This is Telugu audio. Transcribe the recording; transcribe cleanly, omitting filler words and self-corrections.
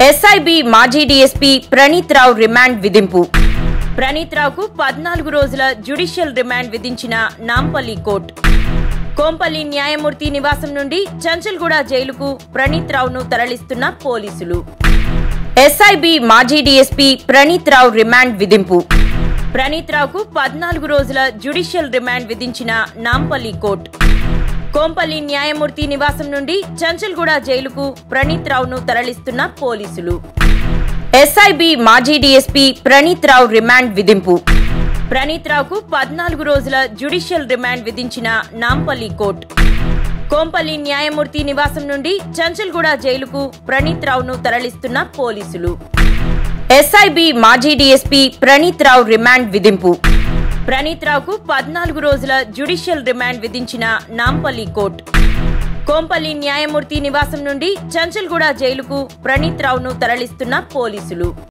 ఎస్ఐబి మాజీ డీఎస్పీ ప్రణీత్ రావు రిమాండ్ విధింపు. ప్రణీత్ రావుకు 14 రోజుల జ్యుడిషియల్ రిమాండ్ విధించిన నాంపల్లి కోర్టు. కోంపల్లి న్యాయమూర్తి నివాసం నుండి చంచల్గూడ జైలుకు ప్రణీత్ రావును తరలిస్తున్న పోలీసులు. ఎస్ఐబి మాజీ డీఎస్పీ ప్రణీత్ రావు రిమాండ్ విధింపు. ప్రణీత్ రావుకు 14 రోజుల జ్యుడిషియల్ రిమాండ్ విధించిన నాంపల్లి కోర్టు. కోంపల్లి న్యాయమూర్తి నివాసం నుండి చంచల్గూడ జైలుకు ప్రణీత్ రావును తరలిస్తున్న పోలీసులు. ఎస్ఐబి మాజీ డీఎస్పీ ప్రణీత్ రావు రిమాండ్ విధింపు. ప్రణీత్ రావుకు 14 రోజుల జ్యుడిషియల్ రిమాండ్ విధించిన నాంపల్లి కోర్టు. కోంపల్లి న్యాయమూర్తి నివాసం నుండి చంచల్గూడ జైలుకు ప్రణీత్ రావును తరలిస్తున్న పోలీసులు. ఎస్ఐబి మాజీ డీఎస్పీ ప్రణీత్ రావు రిమాండ్ విధింపు. ప్రణీత్ రావుకు 14 రోజుల జ్యుడిషియల్ రిమాండ్ విధించిన నాంపల్లి కోర్టు. కోంపల్లి న్యాయమూర్తి నివాసం నుండి చంచల్గూడ జైలుకు ప్రణీత్ రావును తరలిస్తున్న పోలీసులు.